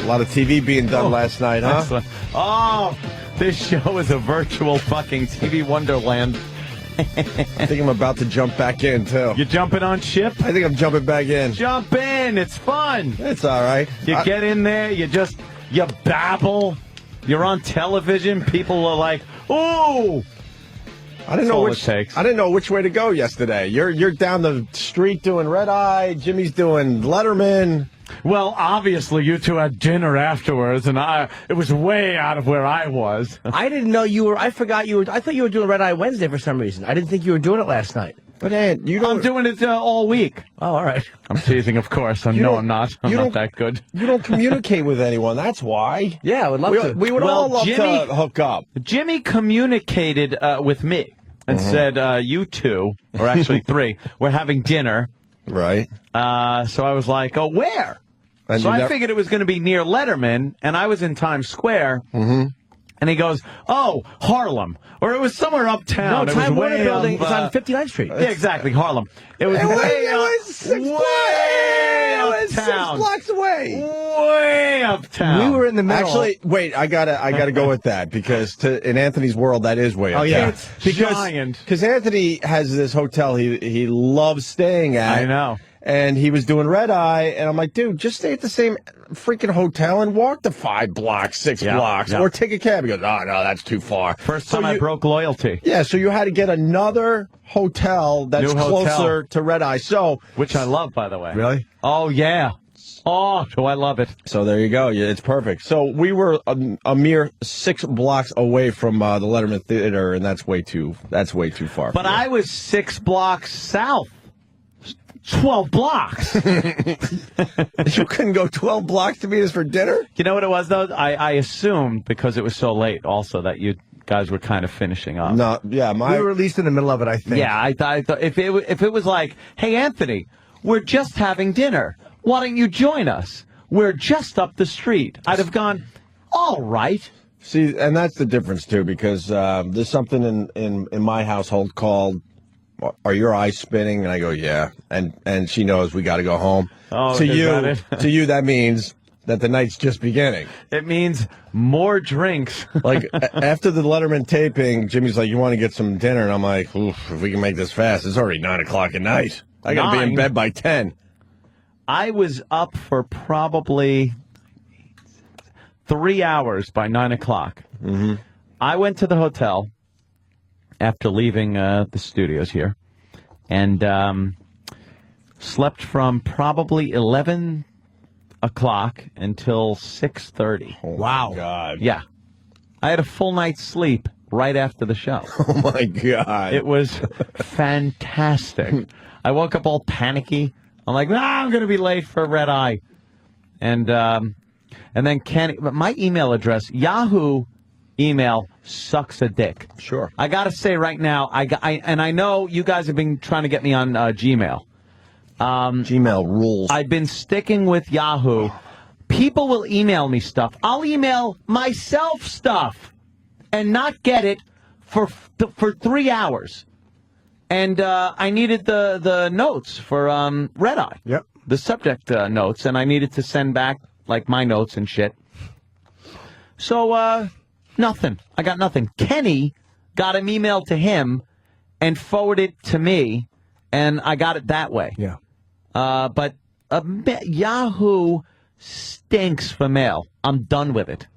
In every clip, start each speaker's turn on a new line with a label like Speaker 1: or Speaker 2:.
Speaker 1: A lot of TV being done last night, huh?
Speaker 2: Excellent. Oh, this show is a virtual fucking TV wonderland.
Speaker 1: I think I'm about to jump back in, too.
Speaker 2: You jumping on ship?
Speaker 1: I think I'm jumping back in.
Speaker 2: Jump in. It's fun.
Speaker 1: It's all right.
Speaker 2: You get in there. You babble. You're on television. People are like, ooh.
Speaker 1: I didn't know which way to go yesterday. You're down the street doing Red Eye. Jimmy's doing Letterman.
Speaker 2: Well, obviously, you two had dinner afterwards, and it was way out of where I was.
Speaker 3: I didn't know you were. I forgot you were. I thought you were doing Red Eye Wednesday for some reason. I didn't think you were doing it last night.
Speaker 1: But Ant,
Speaker 2: I'm doing it all week.
Speaker 3: Oh, all right.
Speaker 2: I'm teasing, of course. I'm not. I'm not that good.
Speaker 1: You don't communicate with anyone. That's why.
Speaker 3: Yeah, I would love to.
Speaker 1: We would all love to hook up.
Speaker 2: Jimmy communicated with me and said, you two, or actually three, we're having dinner.
Speaker 1: Right.
Speaker 2: So I was like, oh, where?
Speaker 1: And
Speaker 2: so I figured it was going to be near Letterman, and I was in Times Square. Mm-hmm. And he goes, oh, Harlem. Or it was somewhere uptown.
Speaker 3: No, Time Warner Building. It's on 59th Street.
Speaker 2: Yeah, exactly, Harlem. It was way
Speaker 1: six blocks away.
Speaker 2: Way uptown.
Speaker 3: We were in the middle.
Speaker 1: Actually, wait, I gotta go with that because in Anthony's world that is way uptown.
Speaker 3: Oh yeah,
Speaker 2: it's giant.
Speaker 1: Because Anthony has this hotel he loves staying at.
Speaker 2: I know.
Speaker 1: And he was doing Red Eye, and I'm like, dude, just stay at the same freaking hotel and walk the 5 blocks, 6 blocks, or take a cab. He goes, oh, no, that's too far.
Speaker 2: First time I broke loyalty.
Speaker 1: Yeah, so you had to get another hotel that's closer to Red Eye.
Speaker 2: Which I love, by the way.
Speaker 3: Really?
Speaker 2: Oh, yeah. Oh, do I love it.
Speaker 1: So there you go. Yeah, it's perfect. So we were a mere 6 blocks away from the Letterman Theater, and that's way too far.
Speaker 2: But I was 6 blocks south. 12 blocks.
Speaker 1: You couldn't go 12 blocks to meet us for dinner?
Speaker 2: You know what it was, though? I assumed, because it was so late, also, that you guys were kind of finishing up.
Speaker 1: No, yeah.
Speaker 3: We were at least in the middle of it, I think.
Speaker 2: Yeah, I thought if it was like, hey, Anthony, we're just having dinner. Why don't you join us? We're just up the street. I'd have gone, all right.
Speaker 1: See, and that's the difference, too, because there's something in my household called, are your eyes spinning? And I go, yeah. And she knows we got to go home.
Speaker 2: Oh,
Speaker 1: to you, that means that the night's just beginning.
Speaker 2: It means more drinks.
Speaker 1: Like, after the Letterman taping, Jimmy's like, you want to get some dinner? And I'm like, oof, if we can make this fast. It's already 9 o'clock at night. I got to be in bed by 10.
Speaker 2: I was up for probably 3 hours by 9 o'clock. Mm-hmm. I went to the hotel after leaving the studios here, and slept from probably 11 o'clock until 6:30.
Speaker 1: Oh, wow. God.
Speaker 2: Yeah. I had a full night's sleep right after the show.
Speaker 1: Oh, my God.
Speaker 2: It was fantastic. I woke up all panicky. I'm like, I'm going to be late for Red Eye. And then Kenny, my email address, Yahoo email sucks a dick.
Speaker 1: Sure.
Speaker 2: I got to say right now, and I know you guys have been trying to get me on Gmail.
Speaker 1: Gmail rules.
Speaker 2: I've been sticking with Yahoo. People will email me stuff. I'll email myself stuff and not get it for 3 hours. And I needed the notes for Red Eye.
Speaker 3: Yep.
Speaker 2: The subject notes, and I needed to send back like my notes and shit. So, nothing. I got nothing. Kenny got an email to him and forwarded it to me, and I got it that way.
Speaker 3: Yeah.
Speaker 2: But Yahoo stinks for mail. I'm done with it.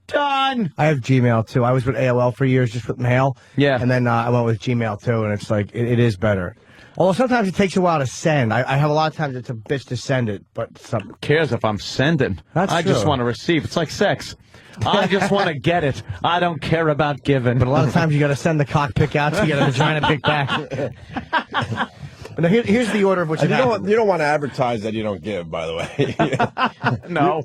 Speaker 2: Done.
Speaker 3: I have Gmail, too. I was with AOL for years, just with mail.
Speaker 2: Yeah.
Speaker 3: And then I went with Gmail, too, and it's like, it is better. Although sometimes it takes a while to send. I have a lot of times it's a bitch to send it, but
Speaker 2: Who cares if I'm sending?
Speaker 3: That's
Speaker 2: I
Speaker 3: true.
Speaker 2: just want to receive. It's like sex. I just want to get it. I don't care about giving.
Speaker 3: But a lot of times you got to send the cock pick out to get a vagina pick back. But now here's the order of what you
Speaker 1: don't want to advertise that you don't give, by the way.
Speaker 2: No.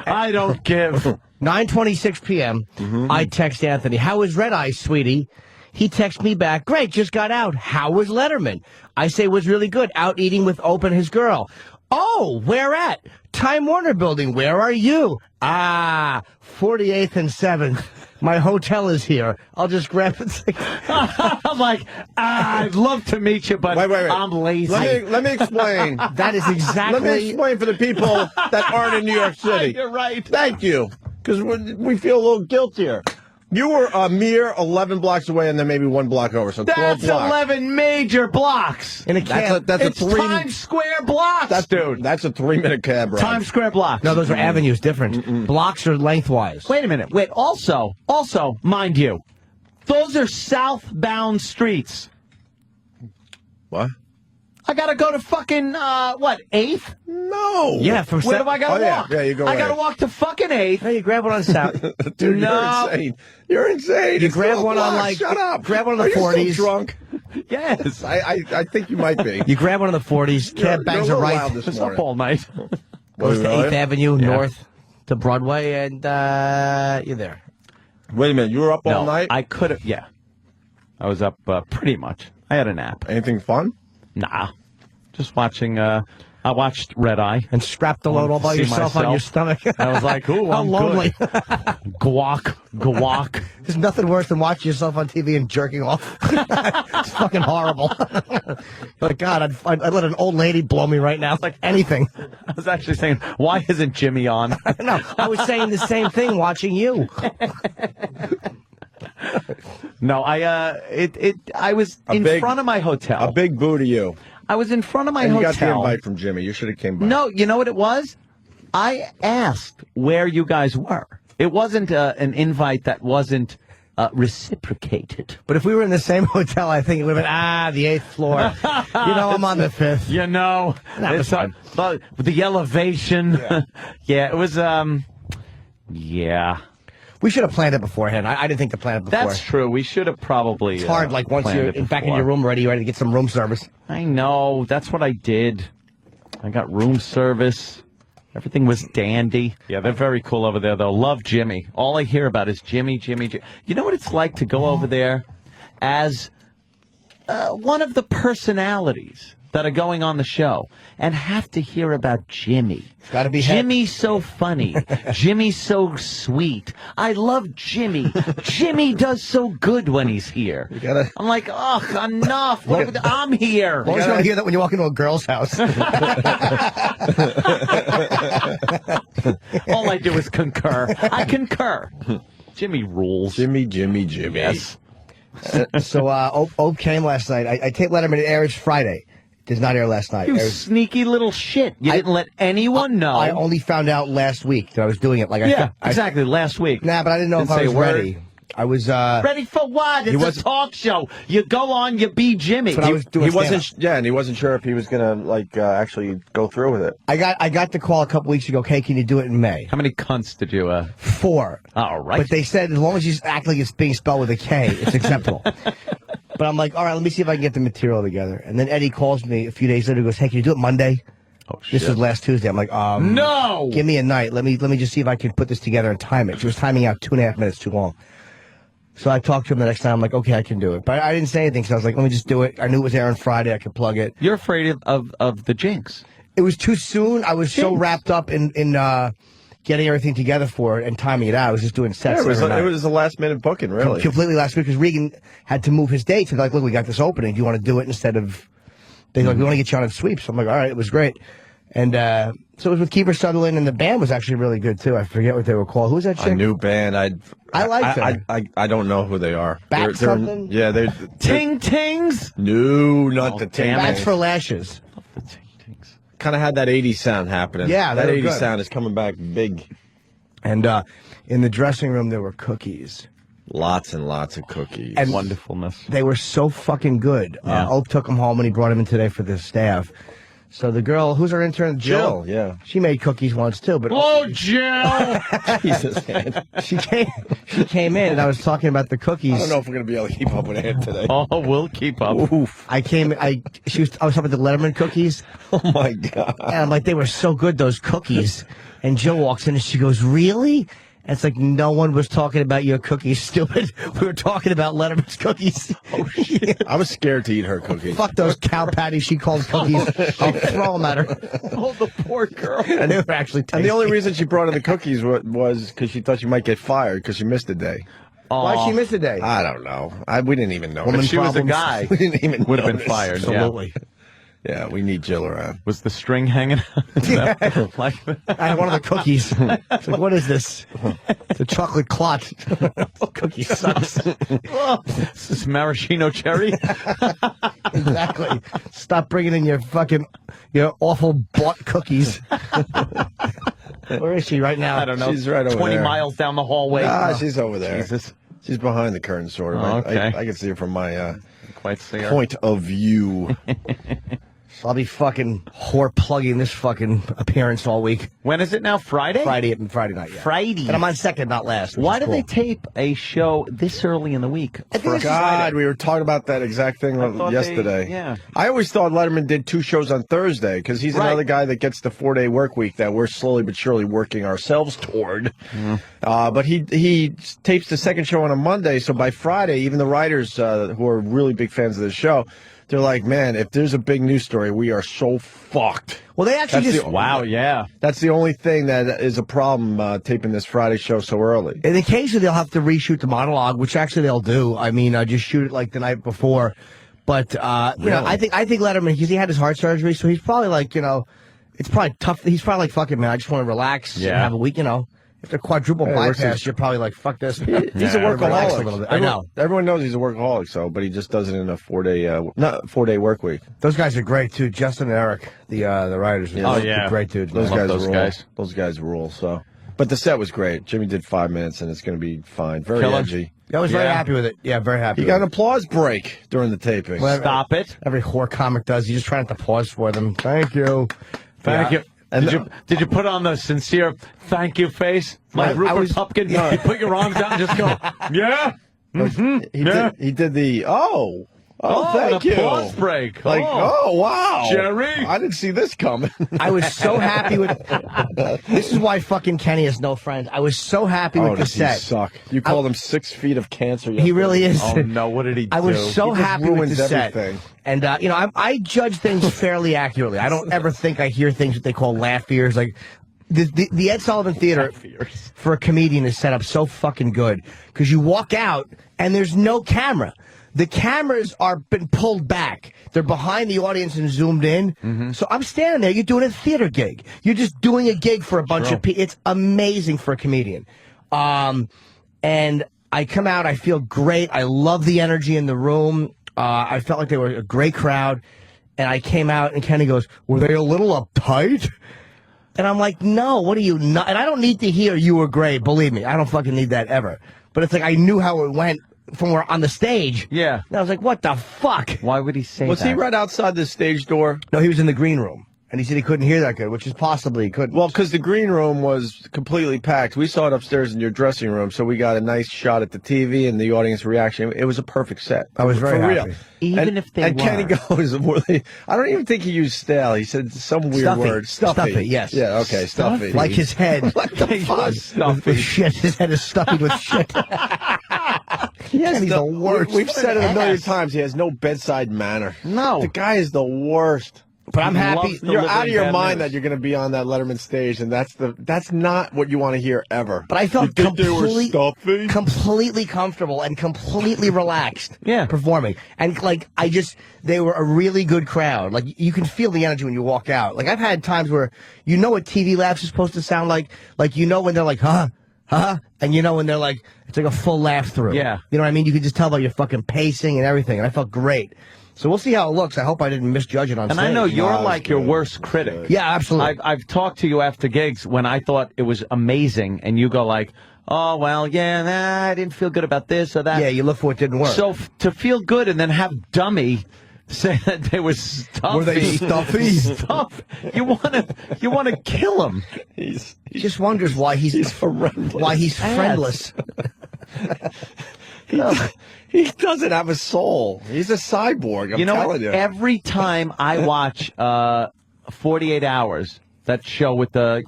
Speaker 2: I don't give.
Speaker 3: 9:26 p.m. Mm-hmm. I text Anthony, how was Red Eye, sweetie? He texts me back, great, just got out. How was Letterman? I say, was really good. Out eating with Ope and his girl. Oh, where at? Time Warner Building. Where are you? 48th and 7th. My hotel is here. I'll just grab it.
Speaker 2: I'm like, I'd love to meet you, but
Speaker 1: Wait.
Speaker 2: I'm lazy.
Speaker 1: Let me explain.
Speaker 3: That is exactly.
Speaker 1: Let me explain for the people that aren't in New York City.
Speaker 2: You're right.
Speaker 1: Thank you, because we feel a little guilt here. You were a mere 11 blocks away, and then maybe 1 block over, so 12
Speaker 2: That's
Speaker 1: blocks.
Speaker 2: 11 major blocks.
Speaker 3: In a cab.
Speaker 2: It's Times Square blocks, dude.
Speaker 1: That's a 3-minute cab ride.
Speaker 2: Times Square blocks.
Speaker 3: No, those are avenues different. Blocks are lengthwise.
Speaker 2: Wait a minute. Wait. Also, mind you, those are southbound streets.
Speaker 1: What?
Speaker 2: I gotta go to fucking 8th?
Speaker 1: No.
Speaker 3: Yeah, from
Speaker 2: Where do I gotta walk?
Speaker 1: Yeah, you go.
Speaker 2: I gotta walk to fucking 8th.
Speaker 3: No, you grab one on South.
Speaker 1: Dude,
Speaker 2: No.
Speaker 1: you're insane. You're insane.
Speaker 3: You
Speaker 1: It's
Speaker 3: grab
Speaker 1: still a
Speaker 3: one on,
Speaker 1: block.
Speaker 3: like,
Speaker 1: Shut up.
Speaker 3: grab one on the
Speaker 1: Are you
Speaker 3: 40s.
Speaker 1: still drunk?
Speaker 2: Yes.
Speaker 1: I think you might be.
Speaker 3: You grab one of the 40s. Cab bangs
Speaker 1: you're
Speaker 3: a
Speaker 1: a little
Speaker 3: right.
Speaker 1: loud this
Speaker 2: It's
Speaker 1: morning.
Speaker 2: up all night.
Speaker 3: Goes to 8th Avenue
Speaker 2: Yeah.
Speaker 3: north to Broadway, and you're there.
Speaker 1: Wait a minute. You were up all
Speaker 2: No,
Speaker 1: night?
Speaker 2: I could have. Yeah. I was up pretty much. I had a nap.
Speaker 1: Anything fun?
Speaker 2: Nah. Just watching. I watched Red Eye.
Speaker 3: And strap the load all by
Speaker 2: See
Speaker 3: yourself on your
Speaker 2: myself.
Speaker 3: stomach.
Speaker 2: I was like, ooh,
Speaker 3: How
Speaker 2: I'm
Speaker 3: lonely.
Speaker 2: good. Guac.
Speaker 3: There's nothing worse than watching yourself on TV and jerking off. It's fucking horrible. Like, God, I'd let an old lady blow me right now. Like anything.
Speaker 2: I was actually saying, why isn't Jimmy on?
Speaker 3: No, I was saying the same thing watching you.
Speaker 2: No, I was in front of my hotel.
Speaker 1: A big boo to you.
Speaker 2: I was in front of my
Speaker 1: And you
Speaker 2: hotel.
Speaker 1: got the invite from Jimmy. You should have came by.
Speaker 2: No, you know what it was? I asked where you guys were. It wasn't an invite that wasn't reciprocated.
Speaker 3: But if we were in the same hotel, I think it would have been, the 8th floor. I'm on the 5th.
Speaker 2: You know,
Speaker 3: was fine.
Speaker 2: The elevation. Yeah, it was, yeah.
Speaker 3: We should have planned it beforehand. I didn't think to plan it before.
Speaker 2: That's true. We should have probably.
Speaker 3: It's hard, like, once
Speaker 2: planned
Speaker 3: you're
Speaker 2: it
Speaker 3: back in
Speaker 2: before.
Speaker 3: your room ready to get some room service.
Speaker 2: I know. That's what I did. I got room service. Everything was dandy. Yeah, they're very cool over there, though. Love Jimmy. All I hear about is Jimmy. You know what it's like to go over there as one of the personalities that are going on the show and have to hear about Jimmy.
Speaker 3: Gotta be
Speaker 2: Jimmy's so funny. Jimmy's so sweet. I love Jimmy. Jimmy does so good when he's here. I'm like, oh, enough. I'm here.
Speaker 3: As long as you don't hear that when you walk into a girl's house.
Speaker 2: All I do is concur. I concur. Jimmy rules.
Speaker 1: Jimmy.
Speaker 2: Yes.
Speaker 3: So Ope came last night. I taped Letterman. It airs Friday. It does not air last night.
Speaker 2: You sneaky little shit. You didn't let anyone know.
Speaker 3: I only found out last week that I was doing it.
Speaker 2: Exactly. Last week.
Speaker 3: Nah, but I didn't know if I was ready. I was
Speaker 2: ready for what? It's a talk show. You go on, you be Jimmy.
Speaker 3: But I was doing
Speaker 1: and he wasn't sure if he was gonna actually go through with it.
Speaker 3: I got the call a couple weeks ago. Okay, can you do it in May?
Speaker 2: How many cunts did you?
Speaker 3: 4.
Speaker 2: All right.
Speaker 3: But they said as long as you act like it's being spelled with a K, it's acceptable. But I'm like, all right, let me see if I can get the material together. And then Eddie calls me a few days later. Goes, hey, can you do it Monday?
Speaker 2: Oh shit.
Speaker 3: This was last Tuesday. I'm like,
Speaker 2: no.
Speaker 3: Give me a night. Let me just see if I can put this together and time it. She was timing out 2.5 minutes too long. So I talked to him the next time. I'm like, okay, I can do it. But I didn't say anything, so I was like, let me just do it. I knew it was airing Friday. I could plug it.
Speaker 2: You're afraid of the jinx.
Speaker 3: It was too soon. I was so wrapped up in getting everything together for it and timing it out. I was just doing sets.
Speaker 1: Yeah, it was a last-minute booking, really.
Speaker 3: Completely last week because Regan had to move his dates. They're like, look, we got this opening. Do you want to do it instead of... They're like, we want to get you on in sweeps. I'm like, all right, it was great. And so it was with Kiefer Sutherland, and the band was actually really good, too. I forget what they were called. Who was that chick?
Speaker 1: A new band.
Speaker 3: I like them.
Speaker 1: I don't know who they are.
Speaker 3: Back something?
Speaker 1: Yeah, they're...
Speaker 2: Ting Tings?
Speaker 1: No, not the Ting.
Speaker 3: Bats for Lashes.
Speaker 2: The Ting Tings.
Speaker 1: Kind of had that 80s sound happening.
Speaker 3: Yeah,
Speaker 1: that 80s
Speaker 3: good.
Speaker 1: sound is coming back big.
Speaker 3: And in the dressing room, there were cookies.
Speaker 1: Lots and lots of cookies.
Speaker 3: And
Speaker 2: wonderfulness.
Speaker 3: They were so fucking good.
Speaker 2: Yeah.
Speaker 3: Ope took them home, and he brought them in today for the staff. So the girl, who's our intern, Jill?
Speaker 1: Yeah.
Speaker 3: She made cookies once, too. But
Speaker 2: oh, Jill!
Speaker 1: Jesus, man.
Speaker 3: She came in, and I was talking about the cookies.
Speaker 1: I don't know if we're going to be able to keep up with Ed today.
Speaker 2: Oh, we'll keep up.
Speaker 1: Oof.
Speaker 3: I was talking about the Letterman cookies.
Speaker 1: Oh, my God.
Speaker 3: And I'm like, they were so good, those cookies. And Jill walks in, and she goes, really? And it's like, no one was talking about your cookies, stupid. We were talking about Letterman's cookies.
Speaker 1: Oh, shit. I was scared to eat her cookies.
Speaker 3: Fuck those cow patties she called cookies. I'll throw them at her.
Speaker 2: Oh, the poor girl.
Speaker 3: And they were actually tasty.
Speaker 1: And the only reason she brought in the cookies was because she thought she might get fired because she missed a day.
Speaker 3: Why'd she miss a day?
Speaker 1: I don't know. We didn't even know.
Speaker 3: Woman
Speaker 1: If she was a
Speaker 3: problems.
Speaker 1: guy, we didn't even
Speaker 2: Would have been
Speaker 1: notice.
Speaker 2: fired.
Speaker 3: Absolutely.
Speaker 1: Yeah, we need Jill around.
Speaker 2: Was the string hanging out?
Speaker 3: Yeah.
Speaker 2: Like,
Speaker 3: I had one of the cookies. It's like, what is this? It's a chocolate clot. Cookie sucks.
Speaker 2: is this maraschino cherry?
Speaker 3: Exactly. Stop bringing in your awful bought cookies. Where is she right now?
Speaker 2: I don't know.
Speaker 1: She's right over
Speaker 2: 20
Speaker 1: there.
Speaker 2: miles down the hallway.
Speaker 1: She's over there.
Speaker 2: Jesus.
Speaker 1: She's behind the curtain, sort of.
Speaker 2: Oh, okay.
Speaker 1: I can see her from my
Speaker 2: Quite see her.
Speaker 1: point of view.
Speaker 3: So I'll be fucking whore plugging this fucking appearance all week.
Speaker 2: When is it now? Friday?
Speaker 3: Friday night, yeah.
Speaker 2: Friday.
Speaker 3: And I'm on second, not last.
Speaker 2: Why
Speaker 3: do
Speaker 2: did they tape a show this early in the week?
Speaker 1: God, we were talking about that exact thing
Speaker 2: thought
Speaker 1: yesterday.
Speaker 2: yeah.
Speaker 1: I always thought Letterman did 2 shows on Thursday because he's
Speaker 2: Right.
Speaker 1: another guy that gets the 4-day work week that we're slowly but surely working ourselves toward. But he tapes the second show on a Monday, so by Friday, even the writers who are really big fans of the show, they're like, man, if there's a big news story, we are so fucked.
Speaker 3: Well, they actually
Speaker 1: That's
Speaker 3: just...
Speaker 1: the-
Speaker 2: Wow, yeah.
Speaker 1: That's the only thing that is a problem taping this Friday show so early.
Speaker 3: And occasionally they'll have to reshoot the monologue, which actually they'll do. I mean, just shoot it like the night before. But, you know, I think Letterman, because he had his heart surgery, so he's probably like, you know, it's probably tough. He's probably like, fuck it, man, I just want to relax and have a week, you know. After quadruple bypass, you're probably like, fuck this.
Speaker 1: He's a
Speaker 3: Relax a little
Speaker 1: workaholic.
Speaker 3: bit. I know.
Speaker 1: Everyone knows he's a workaholic, but he just does it in a 4-day work week.
Speaker 3: Those guys are great, too. Justin and Eric, the writers.
Speaker 1: Yeah.
Speaker 3: They're great dudes.
Speaker 1: Those
Speaker 3: man.
Speaker 1: guys
Speaker 2: those
Speaker 1: rule.
Speaker 2: guys.
Speaker 1: Those guys rule. So, but the set was great. Jimmy did 5 minutes, and it's going to be fine. Very
Speaker 2: Killer.
Speaker 1: edgy.
Speaker 3: I was very
Speaker 2: Yeah.
Speaker 3: happy with it. Yeah, very happy.
Speaker 1: He
Speaker 3: with
Speaker 1: got an
Speaker 3: it.
Speaker 1: applause break during the taping.
Speaker 3: Well,
Speaker 2: Stop it.
Speaker 3: Every whore comic does. You just try not to pause for them. Thank you.
Speaker 2: Thank
Speaker 3: Yeah.
Speaker 2: you. Did you put on the sincere thank you face? Like
Speaker 3: Right,
Speaker 2: Rupert Pupkin? You put your arms out and just go, yeah?
Speaker 1: He did the, thank
Speaker 2: an
Speaker 1: you.
Speaker 2: applause break.
Speaker 1: Like, wow.
Speaker 2: Jerry.
Speaker 1: I didn't see this coming.
Speaker 3: I was so happy with. This is why fucking Kenny has no friends. I was so happy with the
Speaker 1: does he
Speaker 3: set.
Speaker 1: suck. You called him 6 feet of cancer
Speaker 3: He
Speaker 1: yesterday.
Speaker 3: really is.
Speaker 2: Oh, no, what did he do?
Speaker 3: I was so
Speaker 1: He just
Speaker 3: happy with
Speaker 1: ruins
Speaker 3: the set.
Speaker 1: everything.
Speaker 3: And, you know, I judge things fairly accurately. I don't ever think I hear things that they call laugh ears. Like, the Ed Sullivan Theater for a comedian is set up so fucking good. Because you walk out and there's no camera. The cameras are been pulled back. They're behind the audience and zoomed in. So I'm standing there. You're doing a theater gig. You're just doing a gig for a bunch of people. It's amazing for a comedian. And I come out. I feel great. I love the energy in the room. I felt like they were a great crowd. And I came out and Kenny goes, were they a little uptight? And I'm like, no, what are you not? And I don't need to hear you were great. Believe me, I don't fucking need that ever. But it's like I knew how it went from where on the stage.
Speaker 2: Yeah.
Speaker 3: And I was like, what the fuck?
Speaker 2: Why would he say
Speaker 1: Was
Speaker 2: that?
Speaker 1: he right outside the stage door?
Speaker 3: No, he was in the green room. And he said he couldn't hear that good, which is possibly he couldn't.
Speaker 1: Well, because the green room was completely packed. We saw it upstairs in your dressing room, so we got a nice shot at the TV and the audience reaction. It was a perfect set.
Speaker 3: I was very
Speaker 1: For
Speaker 3: happy.
Speaker 1: real.
Speaker 2: Even if they
Speaker 1: And Kenny
Speaker 2: were.
Speaker 1: goes, I don't even think he used stale. He said some weird
Speaker 3: Stuffy.
Speaker 1: word.
Speaker 3: Stuffy, yes.
Speaker 1: Yeah, okay, stuffy.
Speaker 3: Like his head.
Speaker 1: What the fuck?
Speaker 3: With shit. His head is stuffy with shit. He's the worst.
Speaker 1: We've
Speaker 3: What
Speaker 1: said
Speaker 3: an
Speaker 1: it a million
Speaker 3: ass.
Speaker 1: times. He has no bedside manner.
Speaker 2: No.
Speaker 1: The guy is the worst.
Speaker 3: But I'm
Speaker 2: He
Speaker 3: happy.
Speaker 2: loves the
Speaker 1: You're out of your
Speaker 2: bad
Speaker 1: mind
Speaker 2: news.
Speaker 1: that you're going to be on that Letterman stage, and that's not what you want to hear ever.
Speaker 3: But I felt
Speaker 1: you think they were stuffy?
Speaker 3: completely comfortable and completely relaxed
Speaker 2: Yeah.
Speaker 3: performing. And, like, they were a really good crowd. Like, you can feel the energy when you walk out. Like, I've had times where you know what TV laughs is supposed to sound like. Like, you know when they're like, huh? And you know when they're like, it's like a full laugh through.
Speaker 2: Yeah.
Speaker 3: You know what I mean? You can just tell by your fucking pacing and everything. And I felt great. So we'll see how it looks. I hope I didn't misjudge it on
Speaker 2: And
Speaker 3: stage.
Speaker 2: I know you're
Speaker 1: No,
Speaker 2: like
Speaker 1: it's
Speaker 2: your
Speaker 1: good.
Speaker 2: worst critic.
Speaker 3: Yeah, absolutely.
Speaker 2: I've talked to you after gigs when I thought it was amazing, and you go like, oh, well, yeah, I didn't feel good about this or that.
Speaker 3: Yeah, you look for what didn't work.
Speaker 2: So to feel good and then have Dummy say that they were stuffy.
Speaker 3: Were they stuffy?
Speaker 2: Stuff. You want to kill him.
Speaker 3: He just wonders why he's
Speaker 1: horrendous.
Speaker 3: Why he's friendless.
Speaker 1: He doesn't have a soul. He's a cyborg. I'm
Speaker 2: You know
Speaker 1: telling
Speaker 2: what?
Speaker 1: you.
Speaker 2: Every time I watch 48 Hours, That show with the,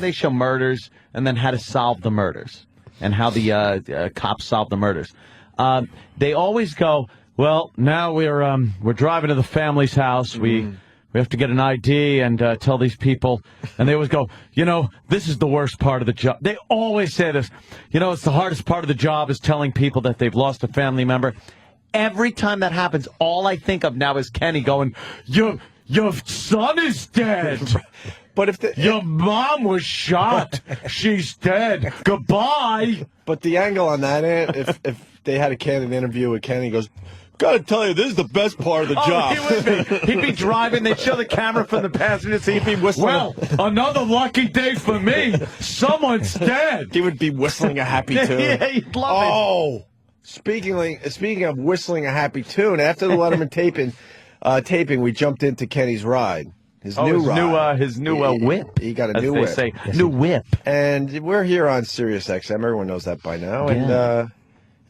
Speaker 2: they show murders and then how to solve the murders and how the cops solve the murders. They always go, well, now we're driving to the family's house. We have to get an ID and tell these people. And they always go, this is the worst part of the job. They always say this. It's the hardest part of the job is telling people that they've lost a family member. Every time that happens, all I think of now is Kenny going, your son is dead.
Speaker 1: But if
Speaker 2: your mom was shot, she's dead. Goodbye.
Speaker 1: But the angle on that, if they had a candid interview with Kenny, he goes, gotta tell you, this is the best part of the job.
Speaker 2: He would be. He'd be driving. They'd show the camera from the passenger seat. He'd be whistling. Well, another lucky day for me. Someone's dead.
Speaker 1: He would be whistling a happy tune.
Speaker 2: Yeah, he'd love it.
Speaker 1: Oh, speaking of whistling a happy tune, after the Letterman taping, we jumped into Kenny's ride. His new
Speaker 2: whip.
Speaker 1: He got a
Speaker 2: as
Speaker 1: new
Speaker 2: they
Speaker 1: whip.
Speaker 2: Say. Yes, new whip.
Speaker 1: And we're here on Sirius XM. Everyone knows that by now. Yeah.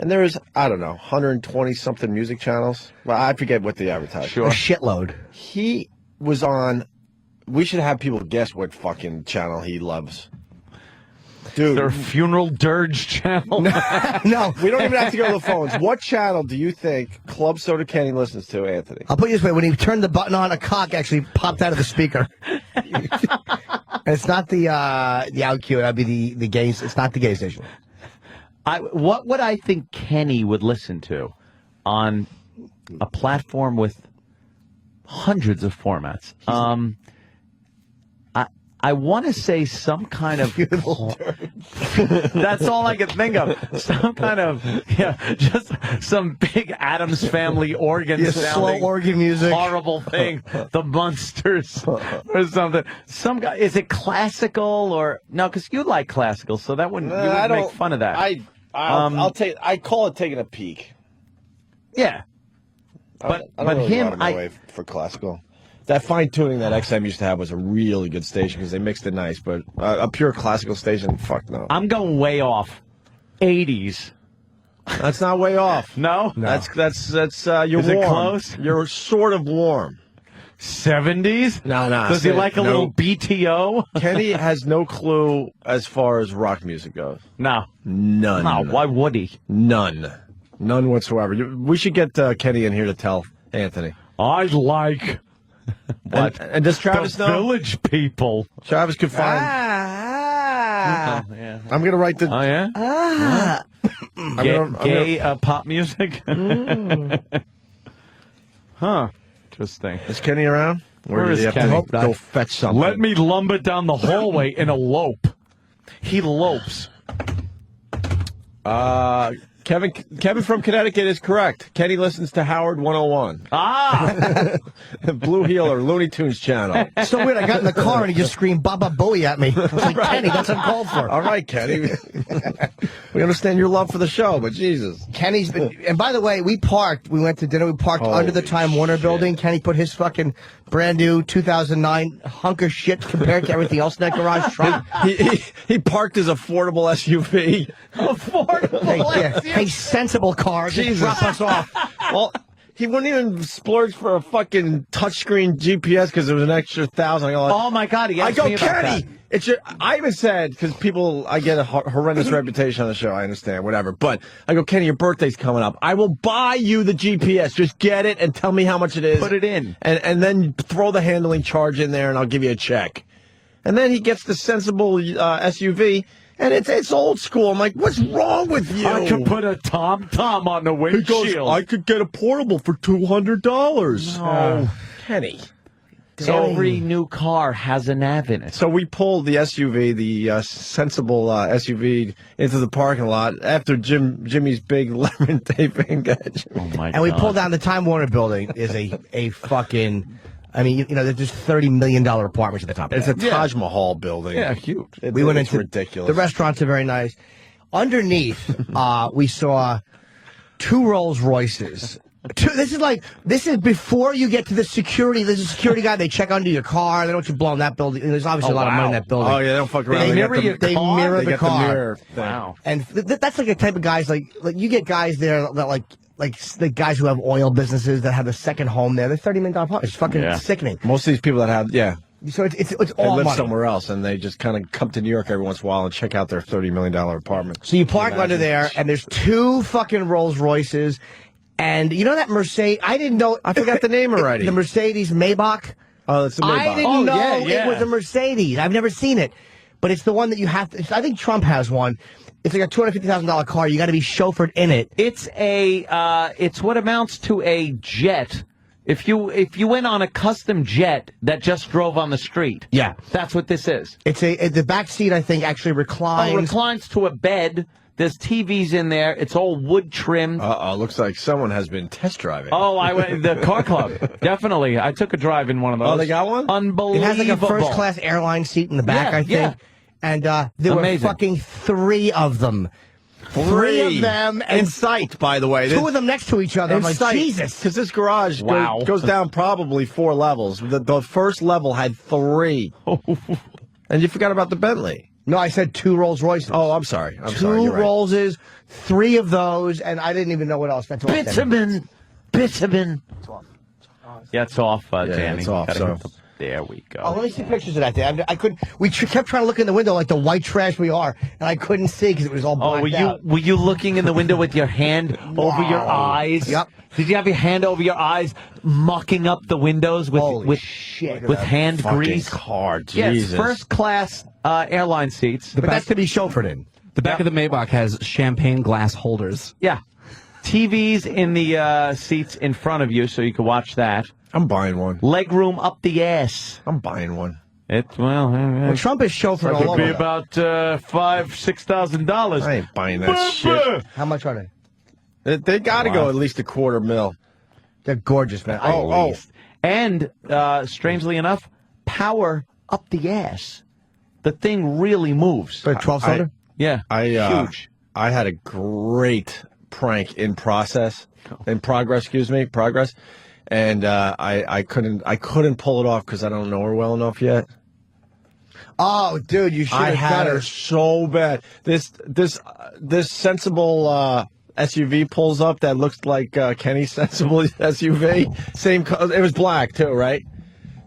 Speaker 1: And there's, I don't know, 120-something music channels. Well, I forget what they advertise.
Speaker 3: Sure. A shitload.
Speaker 1: He was on, we should have people guess what fucking channel he loves. Dude.
Speaker 2: Their funeral dirge channel?
Speaker 3: No.
Speaker 1: We don't even have to go to the phones. What channel do you think Club Soda Kenny listens to, Anthony?
Speaker 3: I'll put it this way. When he turned the button on, a cock actually popped out of the speaker. And it's not the OutQ. That'd be the gay. It's not the gay station.
Speaker 2: What would I think Kenny would listen to on a platform with hundreds of formats? I want to say some kind of that's all I can think of. Some kind of just some big Addams Family organ
Speaker 3: slow organ music,
Speaker 2: horrible thing, the Munsters or something. Some guy, is it classical or no? Because you like classical, so that wouldn't you wouldn't make fun of that.
Speaker 1: I call it taking a peek.
Speaker 2: Yeah,
Speaker 1: but way for classical. That fine tuning that XM used to have was a really good station because they mixed it nice. But a pure classical station, fuck no.
Speaker 2: I'm going way off. 80s.
Speaker 1: That's not way off.
Speaker 2: No?
Speaker 1: That's you're
Speaker 2: Is
Speaker 1: warm.
Speaker 2: It close?
Speaker 1: You're sort of warm.
Speaker 2: 70s?
Speaker 1: No.
Speaker 2: Does he like a little BTO?
Speaker 1: Kenny has no clue as far as rock music goes.
Speaker 2: No.
Speaker 1: None.
Speaker 2: No, why would he?
Speaker 1: None whatsoever. We should get Kenny in here to tell Anthony.
Speaker 2: I like... What?
Speaker 1: And does Travis know?
Speaker 2: Village People.
Speaker 1: Travis could find...
Speaker 2: Yeah.
Speaker 1: I'm going to write the...
Speaker 2: Oh, yeah? Gay pop music? Huh. Interesting.
Speaker 1: Is Kenny around?
Speaker 2: Where is Kenny?
Speaker 1: Go fetch something.
Speaker 2: Let me lumber down the hallway in a lope. He lopes.
Speaker 1: Kevin from Connecticut is correct. Kenny listens to Howard 101. Blue Heeler, Looney Tunes channel.
Speaker 3: It's so weird. I got in the car and he just screamed Baba Booey at me. I was like, Kenny, that's uncalled for.
Speaker 1: All right, Kenny. We understand your love for the show, but Jesus.
Speaker 3: Kenny's been, and by the way, we went to dinner, we parked under the Time Warner building. Kenny put his fucking brand new 2009 hunk of shit compared to everything else in that garage truck.
Speaker 1: He parked his affordable SUV.
Speaker 3: Hey, sensible car. Just drop us off.
Speaker 1: Well, he wouldn't even splurge for a fucking touchscreen GPS because it was an extra $1,000.
Speaker 2: Oh my God! He asked me about
Speaker 1: Kenny,
Speaker 2: that.
Speaker 1: I even said, because I get a horrendous reputation on the show. I understand, whatever. But I go, Kenny, your birthday's coming up. I will buy you the GPS. Just get it and tell me how much it is.
Speaker 2: Put it in,
Speaker 1: and then throw the handling charge in there, and I'll give you a check. And then he gets the sensible SUV. And it's old school. I'm like, what's wrong with you?
Speaker 2: I could put a Tom on the windshield.
Speaker 1: He goes, I could get a portable for $200.
Speaker 2: No.
Speaker 1: Kenny.
Speaker 2: So every new car has a nav in it.
Speaker 1: So we pulled the SUV, the sensible SUV, into the parking lot after Jimmy's big lemon taping.
Speaker 2: Oh my God.
Speaker 3: And we pulled down the Time Warner building. Is a fucking... I mean, there's just $30 million apartments at the top of
Speaker 1: It's a Taj Mahal building.
Speaker 2: Yeah, huge.
Speaker 3: We went into
Speaker 1: ridiculous.
Speaker 3: The restaurants are very nice. Underneath, we saw 2 Rolls Royces. This is before you get to the security. There's a security guy. They check under your car. They don't want you blow in that building. There's obviously a lot of money in that building.
Speaker 1: Oh, yeah, they don't fuck around.
Speaker 3: They mirror the car.
Speaker 1: Mirror
Speaker 2: wow.
Speaker 3: And that's like the type of guys, like you get guys there that like the guys who have oil businesses that have a second home there. They're $30 million apartments. It's fucking sickening.
Speaker 1: Most of these people that have,
Speaker 3: So it's
Speaker 1: They
Speaker 3: all
Speaker 1: live
Speaker 3: money.
Speaker 1: somewhere else, and they just kind of come to New York every once in a while and check out their $30 million apartment.
Speaker 3: So you park under there, and there's 2 fucking Rolls Royces, and you know that Mercedes? I didn't know.
Speaker 1: I forgot the name already.
Speaker 3: The Mercedes Maybach.
Speaker 1: Oh, it's the Maybach.
Speaker 3: I didn't know
Speaker 2: yeah.
Speaker 3: it was a Mercedes. I've never seen it, but it's the one that you have to. I think Trump has one. It's like a $250,000 car. You got to be chauffeured in it.
Speaker 2: It's it's what amounts to a jet. If you went on a custom jet that just drove on the street.
Speaker 3: Yeah.
Speaker 2: That's what this is.
Speaker 3: It's the back seat. I think actually reclines.
Speaker 2: Oh, reclines to a bed. There's TVs in there. It's all wood trimmed.
Speaker 1: Looks like someone has been test driving.
Speaker 2: Oh, I went the car club. Definitely. I took a drive in one of those.
Speaker 1: Oh, they got one?
Speaker 2: Unbelievable.
Speaker 3: It has like a first class airline seat in the back.
Speaker 2: Yeah,
Speaker 3: I think.
Speaker 2: yeah.
Speaker 3: And there
Speaker 2: Amazing.
Speaker 3: were fucking 3 of them. 3 of them
Speaker 1: in
Speaker 3: and
Speaker 1: sight, by the way.
Speaker 3: 2 of them next to each other. I'm like, Jesus.
Speaker 1: Because this garage
Speaker 2: Wow.
Speaker 1: goes down probably 4 levels. The first level had 3. And you forgot about the Bentley.
Speaker 3: No, I said 2 Rolls Royces.
Speaker 1: Oh, I'm sorry. I'm
Speaker 3: 2
Speaker 1: sorry. You're right.
Speaker 3: Rollses, 3 of those, and I didn't even know what else. That's all I said.
Speaker 2: Bitumen. Yeah, it's off, Danny.
Speaker 1: it's off,
Speaker 2: Gotta
Speaker 1: so.
Speaker 2: hit the- There we go.
Speaker 3: Oh, let me see pictures of that thing. I couldn't. We kept trying to look in the window like the white trash we are, and I couldn't see because it was all blacked out.
Speaker 2: Were you looking in the window with your hand over your eyes?
Speaker 3: Yep.
Speaker 2: Did you have your hand over your eyes, mucking up the windows with
Speaker 3: Holy shit.
Speaker 2: with hand
Speaker 1: Fucking
Speaker 2: grease?
Speaker 1: car,
Speaker 2: Yes,
Speaker 1: Jesus.
Speaker 2: first class airline seats.
Speaker 3: But that's to be chauffeured in.
Speaker 4: The back of the Maybach has champagne glass holders.
Speaker 2: Yeah, TVs in the seats in front of you, so you can watch that.
Speaker 1: I'm buying one.
Speaker 2: Leg room up the ass.
Speaker 1: I'm buying one.
Speaker 3: Well, Trump is chauffeured all
Speaker 2: Could
Speaker 3: over.
Speaker 2: be
Speaker 3: though.
Speaker 2: about $5,000-$6,000.
Speaker 1: I ain't buying that shit.
Speaker 3: How much are they?
Speaker 1: They got to go at least $250,000.
Speaker 3: They're gorgeous, man.
Speaker 2: And strangely enough, power up the ass. The thing really moves.
Speaker 3: For a 12-cylinder?
Speaker 2: Yeah, huge.
Speaker 1: I had a great prank in progress, and I couldn't pull it off because I don't know her well enough yet.
Speaker 3: Oh, dude, you should
Speaker 1: I
Speaker 3: have
Speaker 1: had
Speaker 3: done
Speaker 1: her
Speaker 3: it.
Speaker 1: so bad. This sensible SUV pulls up that looks like Kenny's sensible SUV. Same color. It was black too, right?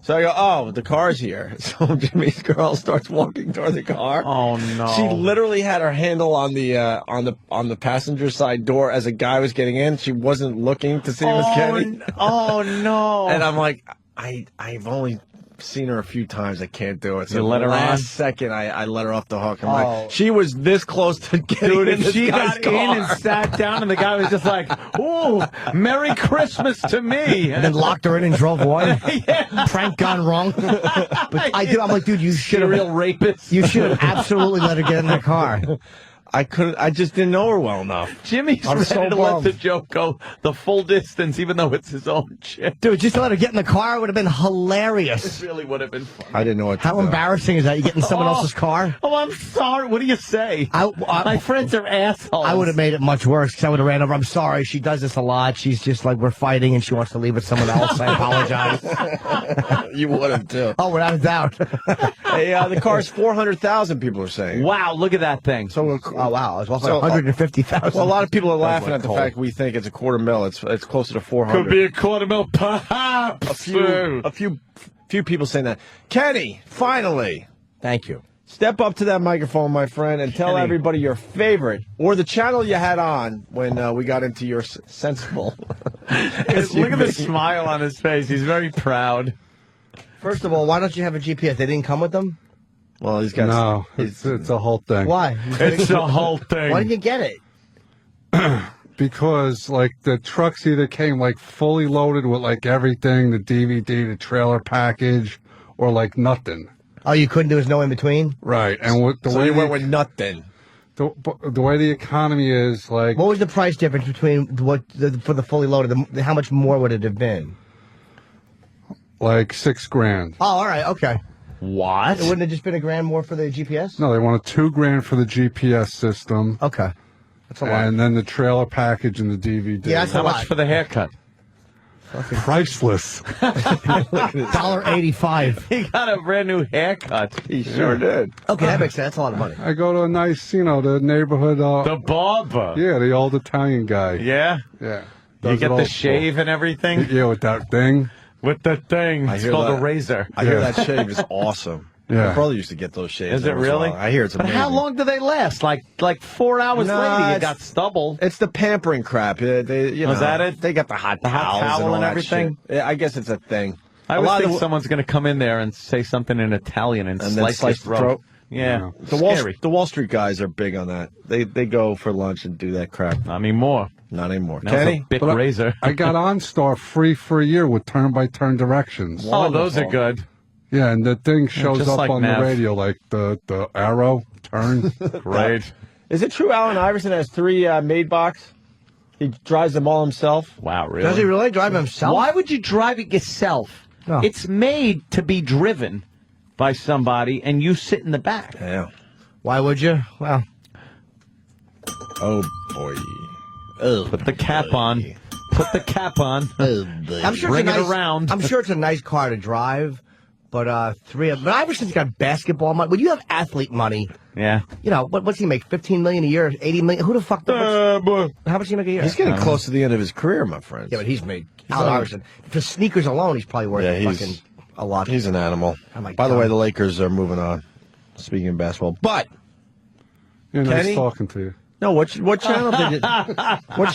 Speaker 1: So I go, oh, the car's here. So Jimmy's girl starts walking toward the car.
Speaker 2: Oh no!
Speaker 1: She literally had her handle on the passenger side door as a guy was getting in. She wasn't looking to see it was Kenny.
Speaker 2: Oh no!
Speaker 1: And I'm like, I've only seen her a few times. I can't do it. So
Speaker 2: You let her
Speaker 1: last
Speaker 2: on?
Speaker 1: second, I let her off the hook. I'm
Speaker 3: Oh.
Speaker 1: like, she was this close to getting
Speaker 2: Dude,
Speaker 1: in
Speaker 2: if
Speaker 1: this
Speaker 2: she
Speaker 1: guy's
Speaker 2: got
Speaker 1: car.
Speaker 2: in and sat down, and the guy was just like, "Ooh, Merry Christmas to me,"
Speaker 3: And then locked her in and drove away. Prank gone wrong. But I'm like, dude, you should
Speaker 2: serial
Speaker 3: have.
Speaker 2: rapist.
Speaker 3: You should have absolutely let her get in the car.
Speaker 1: I couldn't. I just didn't know her well enough.
Speaker 2: Jimmy's
Speaker 1: I'm
Speaker 2: ready
Speaker 1: so
Speaker 2: to let
Speaker 1: bummed.
Speaker 2: the joke go the full distance, even though it's his own chick.
Speaker 3: Dude, just to let her get in the car would have been
Speaker 2: It
Speaker 3: hilarious.
Speaker 2: really would have been fun.
Speaker 1: I didn't know what.
Speaker 3: How
Speaker 1: to do.
Speaker 3: embarrassing is that? You get in someone else's car?
Speaker 2: Oh, I'm sorry. What do you say?
Speaker 3: I-
Speaker 2: My friends are assholes.
Speaker 3: I would have made it much worse because I would have ran over. I'm sorry. She does this a lot. She's just like, we're fighting and she wants to leave with someone else. I apologize.
Speaker 1: You would have too.
Speaker 3: Oh, without a doubt.
Speaker 1: Hey, the car's 400,000. People are saying.
Speaker 2: Wow, look at that thing.
Speaker 1: So,
Speaker 3: Oh, wow. It was
Speaker 1: So,
Speaker 3: 150,000.
Speaker 1: well, a lot of people are laughing at the
Speaker 3: cold.
Speaker 1: fact we think it's $250,000. It's closer to 400.
Speaker 2: Could be a $250,000, perhaps.
Speaker 1: a few people saying that. Kenny, finally,
Speaker 3: Thank you.
Speaker 1: step up to that microphone, my friend, and tell
Speaker 2: Kenny.
Speaker 1: everybody your favorite or the channel you had on when we got into your sensible.
Speaker 2: Look at the smile on his face. He's very proud.
Speaker 3: First of all, why don't you have a GPS? They didn't come with them?
Speaker 1: Well, he's got.
Speaker 5: No, it's a whole thing.
Speaker 3: Why?
Speaker 2: It's the whole thing.
Speaker 3: Why didn't you get it?
Speaker 5: Because like the trucks either came like fully loaded with like everything, the DVD, the trailer package, or like nothing.
Speaker 3: Oh, you couldn't do his no in between?
Speaker 5: Right, and with the
Speaker 1: So
Speaker 5: way
Speaker 1: you
Speaker 5: the,
Speaker 1: went with nothing.
Speaker 5: the way the economy is, like
Speaker 3: What was the price difference between for the fully loaded? How much more would it have been?
Speaker 5: like $6,000.
Speaker 3: Oh, all right, okay.
Speaker 2: What?
Speaker 3: It wouldn't have just been $1,000 more for the GPS?
Speaker 5: No, they wanted $2,000 for the GPS system,
Speaker 3: Okay. That's a lot.
Speaker 5: and then the trailer package and the DVD.
Speaker 3: Yeah, that's
Speaker 2: How
Speaker 3: a
Speaker 2: much
Speaker 3: lot.
Speaker 2: for the haircut?
Speaker 5: Priceless.
Speaker 3: $1.85.
Speaker 2: He got a brand new haircut.
Speaker 1: He sure did.
Speaker 3: Okay, that makes sense. That's a lot of money.
Speaker 5: I go to a nice, the neighborhood.
Speaker 2: The barber.
Speaker 5: Yeah, the old Italian guy.
Speaker 2: Yeah?
Speaker 5: Yeah.
Speaker 2: You
Speaker 5: Does
Speaker 2: get
Speaker 5: it
Speaker 2: the
Speaker 5: old
Speaker 2: shave and everything?
Speaker 5: school. Yeah, with that thing.
Speaker 2: With the thing.
Speaker 1: I
Speaker 2: It's
Speaker 1: hear
Speaker 2: called
Speaker 1: that.
Speaker 2: a razor.
Speaker 1: I hear that shave is awesome.
Speaker 5: Yeah.
Speaker 1: My brother used to get those shaves.
Speaker 2: Is it really?
Speaker 1: I hear it's
Speaker 2: But
Speaker 1: amazing.
Speaker 2: how long do they last? Like 4 hours
Speaker 1: Nah,
Speaker 2: later, you
Speaker 1: it's-
Speaker 2: got stubble.
Speaker 1: It's the pampering crap.
Speaker 2: Was that it?
Speaker 1: They got the hot
Speaker 2: The hot
Speaker 1: towels
Speaker 2: towel
Speaker 1: all
Speaker 2: and
Speaker 1: that
Speaker 2: everything?
Speaker 1: shit. Yeah, I guess it's a thing.
Speaker 2: I
Speaker 1: a
Speaker 2: always
Speaker 1: lot
Speaker 2: think
Speaker 1: of
Speaker 2: someone's going to come in there and say something in Italian and
Speaker 1: then
Speaker 2: slice
Speaker 1: slice
Speaker 2: your
Speaker 1: the throat.
Speaker 2: Yeah,
Speaker 1: the Wall Street guys are big on that. They go for lunch and do that crap.
Speaker 2: Not anymore.
Speaker 1: Not anymore.
Speaker 2: Now it's
Speaker 1: Kenny?
Speaker 2: a Bic
Speaker 5: But
Speaker 2: razor.
Speaker 5: I got OnStar free for a year with turn-by-turn directions.
Speaker 2: Oh, those are good.
Speaker 5: Yeah, and the thing shows
Speaker 2: just
Speaker 5: up
Speaker 2: like
Speaker 5: on
Speaker 2: Mav.
Speaker 5: the radio, like the arrow turn.
Speaker 2: Great.
Speaker 1: Is it true Allen Iverson has 3 Maybachs? He drives them all himself?
Speaker 2: Wow, really?
Speaker 3: Does he really drive himself?
Speaker 2: Why would you drive it yourself?
Speaker 3: No.
Speaker 2: It's made to be driven by somebody, and you sit in the back.
Speaker 1: Yeah.
Speaker 3: Why would you? Well,
Speaker 1: Oh, boy. Oh,
Speaker 2: Put the cap on. Put the cap on.
Speaker 3: I'm sure
Speaker 2: Bring
Speaker 3: it's
Speaker 2: it
Speaker 3: a nice,
Speaker 2: around.
Speaker 3: I'm sure it's a nice car to drive, but 3 of. But Iverson's got basketball money. When you have athlete money,
Speaker 2: Yeah.
Speaker 3: you know what's he make? $15 million a year, $80 million. Who the fuck? How much does he make a year?
Speaker 1: He's getting close to the end of his career, my friends.
Speaker 3: Yeah, but he's made. Allen Iverson for sneakers alone, he's probably worth fucking a lot.
Speaker 1: He's an animal.
Speaker 3: Oh, my
Speaker 1: By the
Speaker 3: God.
Speaker 1: way, the Lakers are moving on. Speaking of basketball. But,
Speaker 5: Yeah, nice
Speaker 1: Kenny?
Speaker 5: talking to you.
Speaker 1: no, what channel did you... What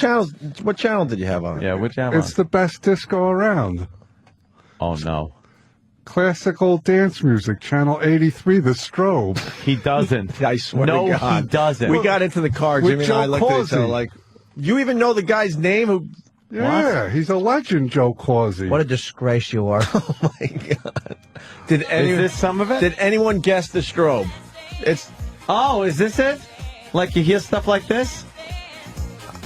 Speaker 1: channel did you have on?
Speaker 2: Yeah, which am
Speaker 5: It's the best disco around.
Speaker 2: Oh, no.
Speaker 5: Classical dance music, channel 83, the strobe.
Speaker 2: He doesn't.
Speaker 1: I swear
Speaker 2: no,
Speaker 1: to God.
Speaker 2: he doesn't.
Speaker 1: We got into the car,
Speaker 5: With
Speaker 1: Jimmy and I
Speaker 5: Joe
Speaker 1: looked at each other
Speaker 5: Corsey.
Speaker 1: like, you even know the guy's name who...
Speaker 5: Yeah, he's a legend, Joe Causey.
Speaker 3: What a disgrace you are.
Speaker 1: Oh, my God. Did
Speaker 2: Is this some of it?
Speaker 1: Did anyone guess the strobe? It's...
Speaker 2: Oh, is this it? Like you hear stuff like this?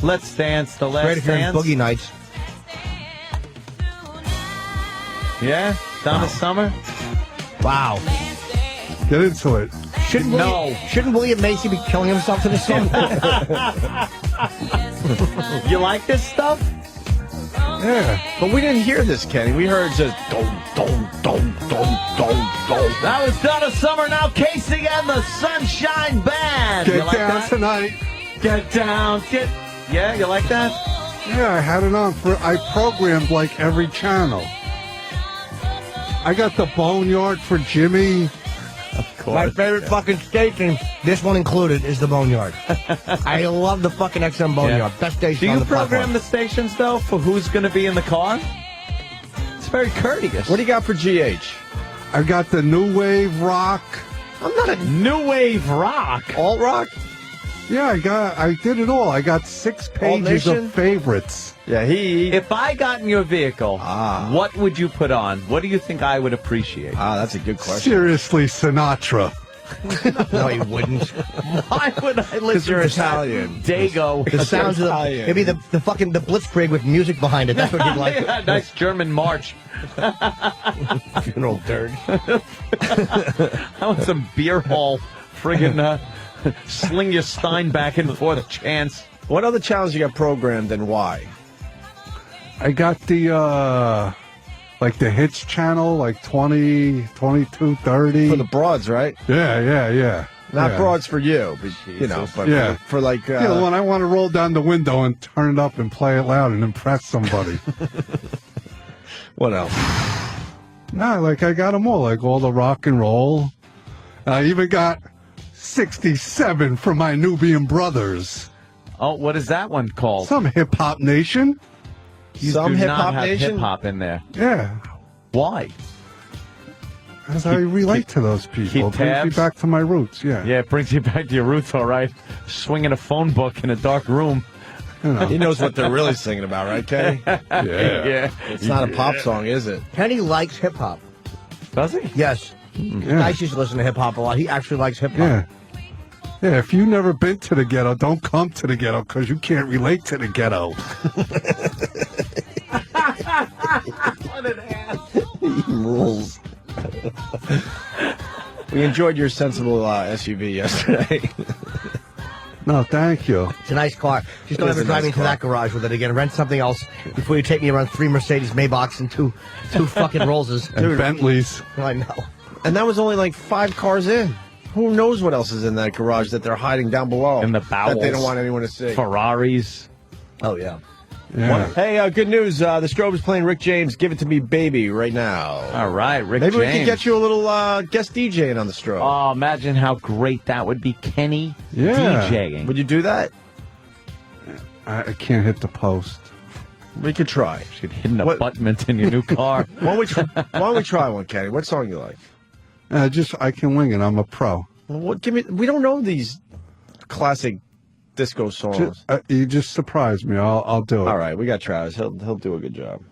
Speaker 2: Let's Dance, The
Speaker 3: Great
Speaker 2: Last
Speaker 3: if you're in
Speaker 2: Dance.
Speaker 3: Boogie Nights.
Speaker 2: Yeah? Donna Summer?
Speaker 3: Wow.
Speaker 5: Get into it.
Speaker 3: Shouldn't William Macy be killing himself to this song?
Speaker 2: You like this stuff?
Speaker 5: Yeah.
Speaker 1: But we didn't hear this, Kenny. We heard just...
Speaker 2: That was Donna Summer, now Casey and the Sunshine Band.
Speaker 5: Get
Speaker 2: you like
Speaker 5: down
Speaker 2: that?
Speaker 5: tonight.
Speaker 2: Get down. Yeah, you like that?
Speaker 5: Yeah, I had it on I programmed like every channel. I got the Boneyard for Jimmy.
Speaker 3: My favorite fucking station, this one included, is the Boneyard. I love the fucking XM Boneyard. Best station
Speaker 2: Do
Speaker 3: on
Speaker 2: you
Speaker 3: the
Speaker 2: program
Speaker 3: platform.
Speaker 2: the stations, though, for who's going to be in the car? It's very courteous.
Speaker 1: What do you got for GH?
Speaker 5: I got the New Wave Rock.
Speaker 1: I'm not a...
Speaker 2: New Wave Rock.
Speaker 1: Alt rock?
Speaker 5: Yeah, I did it all. I got 6 pages
Speaker 1: Nation?
Speaker 5: of favorites.
Speaker 1: Yeah,
Speaker 2: If I got in your vehicle,
Speaker 1: Ah.
Speaker 2: what would you put on? What do you think I would appreciate?
Speaker 1: that's a good question.
Speaker 5: Seriously, Sinatra.
Speaker 3: No, he wouldn't.
Speaker 2: Why would I listen
Speaker 1: you're
Speaker 2: to
Speaker 1: Italian.
Speaker 2: Dago?
Speaker 3: The sounds of the,
Speaker 1: Italian.
Speaker 3: maybe the fucking the Blitzkrieg with music behind it. That's what he'd like.
Speaker 2: Yeah, nice German march.
Speaker 3: Funeral dirt.
Speaker 2: I want some beer hall friggin' sling your Stein back and forth chance.
Speaker 1: What other channels you got programmed and why?
Speaker 5: I got the like the hits channel, like 20, 22, 30.
Speaker 1: For the broads, right?
Speaker 5: Yeah.
Speaker 1: Not
Speaker 5: Yeah.
Speaker 1: broads for you, but, you know, but
Speaker 5: Yeah.
Speaker 1: for like...
Speaker 5: Yeah, the one I want to roll down the window and turn it up and play it loud and impress somebody.
Speaker 1: What else?
Speaker 5: Nah, like I got them all, like all the rock and roll. I even got 67 from my Nubian brothers.
Speaker 2: Oh, what is that one called?
Speaker 5: Some hip hop nation.
Speaker 2: You
Speaker 1: Some
Speaker 2: do
Speaker 1: Hip
Speaker 2: not
Speaker 1: Hop
Speaker 2: have
Speaker 1: Nation?
Speaker 2: hip hop in there.
Speaker 5: Yeah.
Speaker 2: Why?
Speaker 5: As I relate to those people.
Speaker 2: keep
Speaker 5: It brings me
Speaker 2: tabs?
Speaker 5: back to my roots, yeah.
Speaker 2: Yeah, it brings you back to your roots, all right. Swinging a phone book in a dark room.
Speaker 5: You know.
Speaker 1: He knows what they're really singing about, right, Kenny?
Speaker 5: Yeah.
Speaker 1: It's not a pop song, is it?
Speaker 3: Kenny likes hip hop.
Speaker 2: Does he?
Speaker 3: Yes.
Speaker 5: Yeah.
Speaker 3: I used to listen to hip hop a lot. He actually likes hip hop.
Speaker 5: Yeah. Yeah, if you've never been to the ghetto, don't come to the ghetto because you can't relate to the ghetto.
Speaker 2: What an ass.
Speaker 1: He rules. We enjoyed your sensible SUV yesterday.
Speaker 5: No, thank you.
Speaker 3: It's a nice car. Just don't
Speaker 1: It is
Speaker 3: ever
Speaker 1: a
Speaker 3: drive me
Speaker 1: nice
Speaker 3: to
Speaker 1: car.
Speaker 3: that garage with it again. Rent something else before you take me around 3 Mercedes Maybachs and two fucking Rollses.
Speaker 5: And Bentleys.
Speaker 3: I know.
Speaker 1: And that was only like 5 cars in. Who knows what else is in that garage that they're hiding down below?
Speaker 2: In the bowels.
Speaker 1: That they don't want anyone to see.
Speaker 2: Ferraris.
Speaker 3: Oh, yeah.
Speaker 5: Yeah.
Speaker 1: Hey, good news. The Strobe is playing Rick James' Give It To Me Baby right now.
Speaker 2: All right, Rick
Speaker 1: Maybe
Speaker 2: James.
Speaker 1: we could get you a little guest DJing on the Strobe.
Speaker 2: Oh, imagine how great that would be, Kenny DJing.
Speaker 1: Would you do that?
Speaker 5: I can't hit the post.
Speaker 1: We could try.
Speaker 2: Should hit an abutment in your new car.
Speaker 1: Why don't we try one, Kenny? What song you like?
Speaker 5: I can wing it. I'm a pro.
Speaker 1: Well, we don't know these classic disco songs.
Speaker 5: You just surprised me. I'll do it.
Speaker 1: All right, we got Travis. He'll do a good job.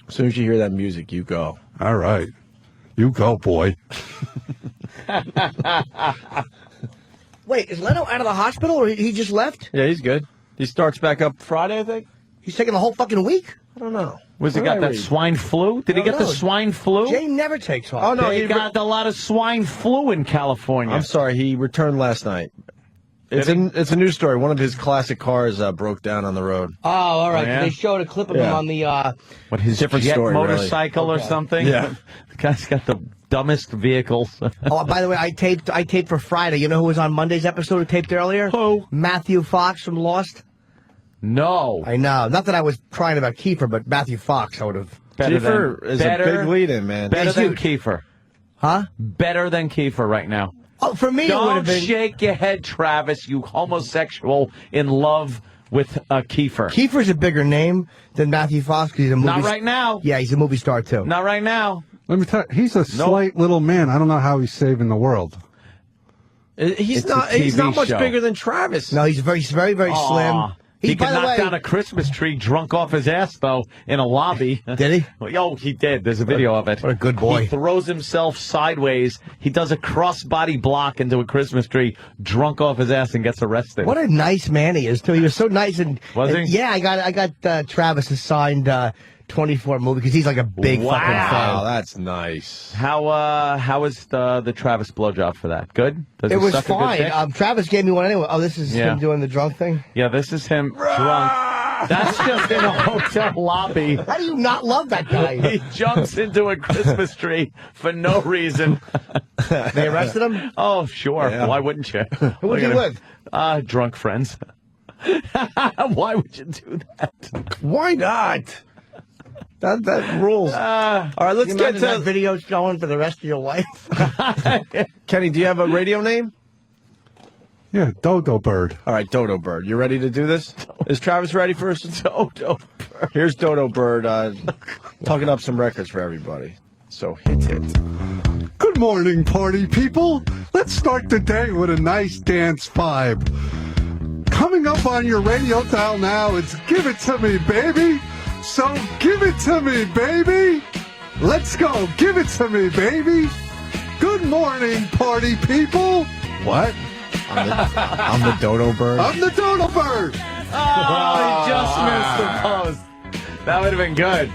Speaker 1: As soon as you hear that music, you go.
Speaker 5: All right. You go, boy.
Speaker 3: Wait, is Leno out of the hospital or he just left?
Speaker 1: Yeah, he's good. He starts back up Friday, I think.
Speaker 3: He's taking the whole fucking week?
Speaker 1: I don't know.
Speaker 2: Was he got that swine flu? Did he get the swine flu?
Speaker 3: Jay never takes off.
Speaker 1: Oh, no,
Speaker 2: He got a lot of swine flu in California.
Speaker 1: I'm sorry, he returned last night. It's a news story. One of his classic cars broke down on the road.
Speaker 3: Oh, all right.
Speaker 2: Oh, yeah?
Speaker 3: They showed a clip of him on the...
Speaker 2: What, his
Speaker 1: different
Speaker 2: jet
Speaker 1: story,
Speaker 2: motorcycle or something?
Speaker 1: Yeah.
Speaker 2: The guy's got the dumbest vehicles.
Speaker 3: Oh, by the way, I taped for Friday. You know who was on Monday's episode who taped earlier?
Speaker 2: Who?
Speaker 3: Matthew Fox from Lost.
Speaker 2: No.
Speaker 3: I know. Not that I was crying about Kiefer, but Matthew Fox, I would have...
Speaker 1: Kiefer is a big lead-in, man.
Speaker 2: Better
Speaker 3: He's
Speaker 2: than
Speaker 3: huge.
Speaker 2: Kiefer.
Speaker 3: Huh?
Speaker 2: Better than Kiefer right now.
Speaker 3: Oh, for me, it would have
Speaker 2: Don't
Speaker 3: been...
Speaker 2: shake your head, Travis, you homosexual in love with Kiefer.
Speaker 3: Kiefer's a bigger name than Matthew Fox because he's a movie...
Speaker 2: Not right now.
Speaker 3: Yeah, he's a movie star, too.
Speaker 2: Not right now.
Speaker 5: Let me tell you, he's a slight little man. I don't know how he's saving the world.
Speaker 1: He's
Speaker 2: It's
Speaker 1: not.
Speaker 2: a
Speaker 1: He's not
Speaker 2: TV
Speaker 1: much
Speaker 2: show.
Speaker 1: bigger than Travis.
Speaker 3: No, he's very, very slim.
Speaker 2: He
Speaker 3: by
Speaker 2: could
Speaker 3: the
Speaker 2: knock
Speaker 3: way,
Speaker 2: down a Christmas tree drunk off his ass, though, in a lobby.
Speaker 3: Did he?
Speaker 2: Oh, he did. There's a video of it.
Speaker 3: What a good boy.
Speaker 2: He throws himself sideways. He does a cross-body block into a Christmas tree, drunk off his ass, and gets arrested.
Speaker 3: What a nice man he is, too. He was so nice.
Speaker 2: Was he?
Speaker 3: Yeah, I got Travis signed 24 movie because he's like a big fucking fan.
Speaker 1: Wow, that's nice.
Speaker 2: How was the Travis blowjob for that? Good? Does
Speaker 3: It
Speaker 2: he
Speaker 3: was
Speaker 2: suck a good dick?
Speaker 3: fine. Travis gave me one anyway. Oh, this is
Speaker 2: Yeah.
Speaker 3: him doing the drunk thing?
Speaker 2: Yeah, this is him drunk. That's just in a hotel lobby.
Speaker 3: How do you not love that guy?
Speaker 2: He jumps into a Christmas tree for no reason.
Speaker 3: They arrested him?
Speaker 2: Oh, sure.
Speaker 1: Yeah.
Speaker 2: Why wouldn't you?
Speaker 3: Who was he with?
Speaker 2: Drunk friends. Why would you do that?
Speaker 1: Why not? That rules. All right, let's
Speaker 3: You
Speaker 1: get
Speaker 3: imagine that
Speaker 1: to
Speaker 3: video's going for the rest of your life?
Speaker 1: Kenny. Do you have a radio name?
Speaker 5: Yeah, Dodo Bird.
Speaker 1: All right, Dodo Bird. You ready to do this? Is Travis ready for us? Dodo Bird. Here's Dodo Bird talking up some records for everybody. So hit it.
Speaker 5: Good morning, party people. Let's start the day with a nice dance vibe. Coming up on your radio dial now, it's Give It To Me, Baby. So give it to me, baby. Let's go. Give it to me, baby. Good morning, party people. What?
Speaker 1: I'm the Dodo Bird.
Speaker 5: I'm the Dodo Bird.
Speaker 2: Oh, he just missed the post. That would have been good.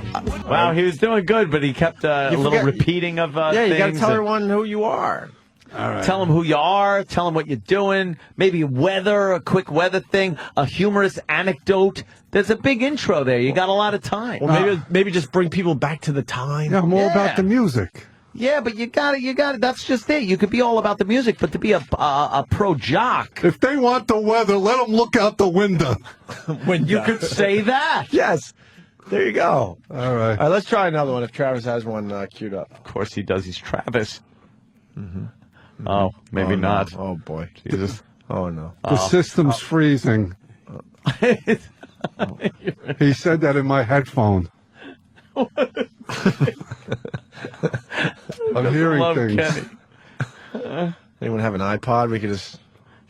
Speaker 2: Wow, he was doing good, but he kept a little
Speaker 1: forget-
Speaker 2: repeating of
Speaker 1: Yeah, you got to
Speaker 2: things
Speaker 1: tell
Speaker 2: and-
Speaker 1: everyone who you are.
Speaker 5: All right.
Speaker 2: Tell them who you are. Tell them what you're doing. Maybe weather, a quick weather thing, a humorous anecdote. There's a big intro there. You got a lot of time.
Speaker 1: Well, maybe just bring people back to the time.
Speaker 5: Yeah, I'm all
Speaker 2: Yeah.
Speaker 5: about the music.
Speaker 2: Yeah, but you got it. That's just it. You could be all about the music, but to be a pro jock,
Speaker 5: If they want the weather, let them look out the window.
Speaker 2: you could say that.
Speaker 1: Yes. There you go.
Speaker 5: All right.
Speaker 1: All right, let's try another one if Travis has one queued up.
Speaker 2: Of course he does. He's Travis. Oh, maybe
Speaker 1: Oh, no.
Speaker 2: not.
Speaker 1: Oh, boy.
Speaker 2: Jesus.
Speaker 1: Oh, no.
Speaker 5: The system's freezing. He said that in my headphone. I'm hearing
Speaker 2: Love
Speaker 5: things.
Speaker 2: Kenny.
Speaker 1: Anyone have an iPod? We could just...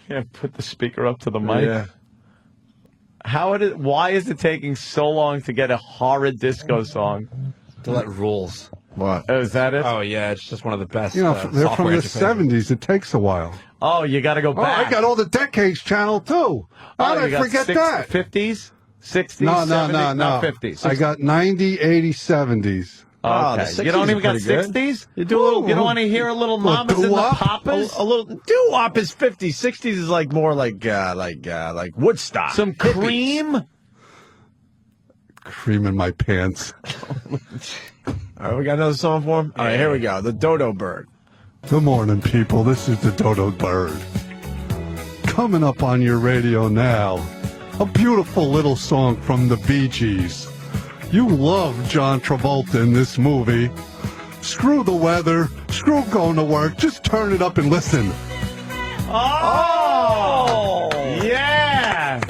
Speaker 2: Yeah, put the speaker up to the mic.
Speaker 1: Yeah.
Speaker 2: Why is it taking so long to get a horrid disco song?
Speaker 4: That rules.
Speaker 1: What?
Speaker 2: Oh, is that it?
Speaker 4: Oh, yeah, it's just one of the best.
Speaker 5: You know, they're from
Speaker 4: software
Speaker 5: the
Speaker 4: entertainment.
Speaker 5: 70s. It takes a while.
Speaker 2: Oh, you got to go
Speaker 5: Oh,
Speaker 2: back.
Speaker 5: I got all the decades channel, too. How did I forget that?
Speaker 2: 50s, 60s,
Speaker 5: No,
Speaker 2: 70s,
Speaker 5: no.
Speaker 2: not 50s.
Speaker 5: I got 90, 80, 70s.
Speaker 1: Oh, the
Speaker 2: Okay.
Speaker 1: 60s
Speaker 2: You don't
Speaker 1: are
Speaker 2: even got
Speaker 1: pretty good.
Speaker 2: 60s?
Speaker 1: You do a little...
Speaker 2: You don't want to hear a little mamas and the
Speaker 5: doo-wop?
Speaker 2: papas?
Speaker 1: A little doo-wop is 50s. 60s is like more like Woodstock.
Speaker 2: Some
Speaker 1: Hippies.
Speaker 2: cream?
Speaker 5: Cream in my pants.
Speaker 1: All right, we got another song for him? All right, here we go. The Dodo Bird.
Speaker 5: Good morning, people. This is the Dodo Bird. Coming up on your radio now, a beautiful little song from the Bee Gees. You love John Travolta in this movie. Screw the weather, screw going to work, just turn it up and listen.
Speaker 2: Oh! Yeah!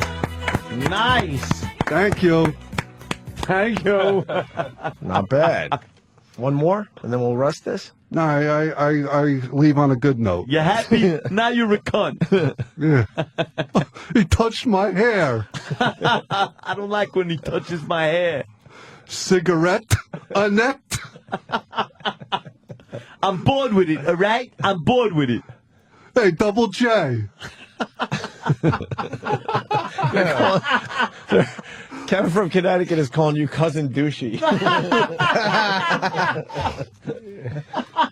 Speaker 2: Nice.
Speaker 5: Thank you.
Speaker 2: Thank you.
Speaker 1: Not bad. One more, and then we'll rest this.
Speaker 5: No, I leave on a good note.
Speaker 2: You happy? Now you're a cunt.
Speaker 5: Yeah. He touched my hair.
Speaker 2: I don't like when he touches my hair.
Speaker 5: Cigarette, Annette.
Speaker 2: I'm bored with it, all right? I'm bored with it.
Speaker 5: Hey, Double J.
Speaker 1: Kevin from Connecticut is calling you Cousin Douchey.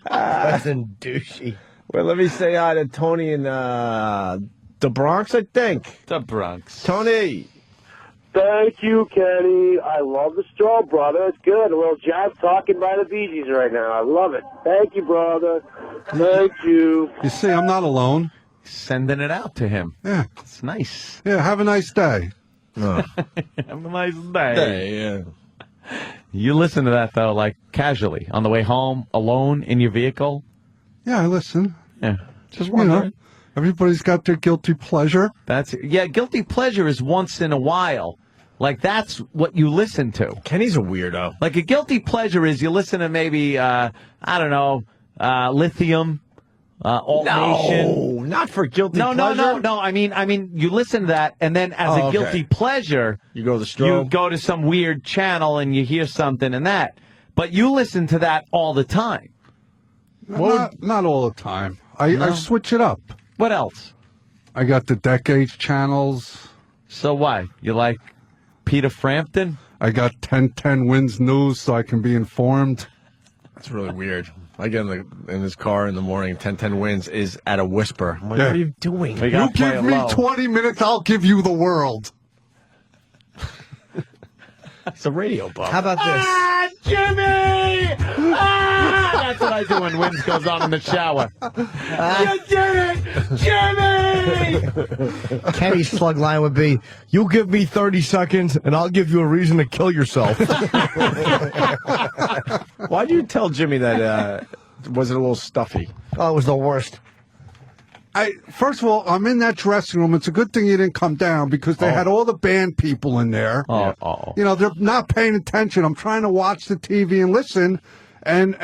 Speaker 3: Cousin douchey.
Speaker 1: Well, let me say hi to Tony in the Bronx, I think.
Speaker 2: The Bronx.
Speaker 1: Tony.
Speaker 6: Thank you, Kenny. I love the show, brother. It's good. A little jazz talking by the Bee Gees right now. I love it. Thank you, brother. Thank you.
Speaker 5: You see, I'm not alone.
Speaker 2: Sending it out to him.
Speaker 5: Yeah.
Speaker 2: It's nice.
Speaker 5: Yeah, have a nice day.
Speaker 2: Have a nice day.
Speaker 1: Yeah.
Speaker 2: You listen to that, though, like casually, on the way home, alone, in your vehicle?
Speaker 5: Yeah, I listen.
Speaker 2: Yeah. Just
Speaker 5: You know,
Speaker 2: wondering.
Speaker 5: everybody's got their guilty pleasure.
Speaker 2: Yeah, guilty pleasure is once in a while. Like, that's what you listen to.
Speaker 1: Kenny's a weirdo.
Speaker 2: Like, a guilty pleasure is you listen to maybe, I don't know, Lithium, Alt Nation.
Speaker 1: No, not for guilty
Speaker 2: No.
Speaker 1: pleasure.
Speaker 2: I mean, you listen to that, and then as a
Speaker 1: okay.
Speaker 2: guilty pleasure,
Speaker 1: You go to the
Speaker 2: you
Speaker 1: strobe.
Speaker 2: go to some weird channel and you hear something and that. But you listen to that all the time.
Speaker 5: Not all the time. I switch it up.
Speaker 2: What else?
Speaker 5: I got the Decades channels.
Speaker 2: So why? You like Peter Frampton?
Speaker 5: I got 1010 Wins News so I can be informed.
Speaker 1: That's really weird. I get in his car in the morning, 1010 Wins is at a whisper. I'm like,
Speaker 5: Yeah.
Speaker 1: what are you doing?
Speaker 2: We
Speaker 5: You
Speaker 2: gotta play
Speaker 5: give
Speaker 2: it
Speaker 5: me
Speaker 2: low.
Speaker 5: 20 minutes, I'll give you the world.
Speaker 1: It's a radio bump.
Speaker 3: How about this?
Speaker 2: Ah, Jimmy! Ah! That's what I do when Wins goes on in the shower. You did it! Jimmy!
Speaker 3: Kenny's slug line would be, you give me 30 seconds and I'll give you a reason to kill yourself.
Speaker 1: Why'd you tell Jimmy that, was it a little stuffy?
Speaker 3: Oh, it was the worst.
Speaker 5: First of all, I'm in that dressing room. It's a good thing you didn't come down because they had all the band people in there.
Speaker 2: Oh.
Speaker 5: You know, they're not paying attention. I'm trying to watch the TV and listen, and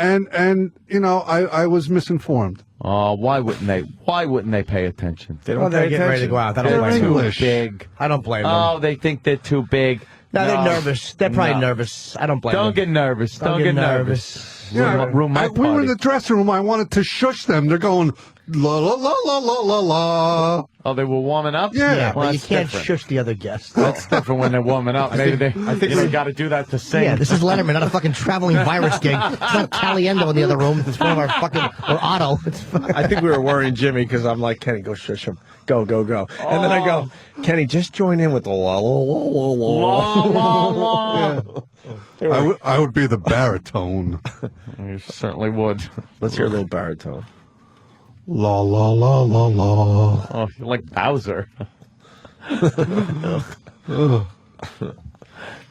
Speaker 5: you know, I was misinformed.
Speaker 2: Oh, why wouldn't they? Why wouldn't they pay attention?
Speaker 1: They don't
Speaker 3: Well, they're
Speaker 1: pay
Speaker 3: getting ready to
Speaker 1: attention.
Speaker 3: go out. I don't
Speaker 5: They're
Speaker 3: blame them.
Speaker 5: English.
Speaker 2: Big.
Speaker 3: I don't blame them.
Speaker 2: Oh, they think they're too big.
Speaker 3: No, they're nervous. They're probably
Speaker 2: No.
Speaker 3: nervous. I don't blame
Speaker 2: Don't
Speaker 3: them.
Speaker 2: get nervous. Don't get nervous. Ruin my
Speaker 5: we were in
Speaker 2: party.
Speaker 5: the dressing room. I wanted to shush them. They're going la la la la la la la.
Speaker 2: Oh, they were warming up?
Speaker 5: Yeah.
Speaker 3: Yeah,
Speaker 2: Well,
Speaker 3: but you
Speaker 2: that's
Speaker 3: can't
Speaker 2: different.
Speaker 3: shush the other guests.
Speaker 2: That's different when they're warming up. Maybe I think they got to do that to sing.
Speaker 3: Yeah, this is Letterman, not a fucking traveling virus gig. It's not Caliendo in the other room. It's one of our fucking, or Otto. It's
Speaker 1: I think we were worrying Jimmy because I'm like, Kenny, go shush him. Go. And then I go, Kenny, just join in with the la la la la la.
Speaker 2: La, la, la.
Speaker 5: I would be the baritone.
Speaker 2: You certainly would.
Speaker 1: Let's hear a little baritone.
Speaker 5: La la la la la.
Speaker 2: Oh, you're like Bowser.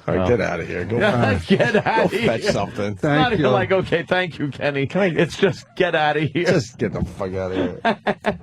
Speaker 1: All right, get out of here. Go,
Speaker 2: Get out of
Speaker 1: go
Speaker 2: here.
Speaker 1: fetch something.
Speaker 2: It's not
Speaker 5: Thank
Speaker 2: even
Speaker 5: you.
Speaker 2: like, okay, thank you, Kenny. It's just get out of here.
Speaker 1: Just get the fuck out of here.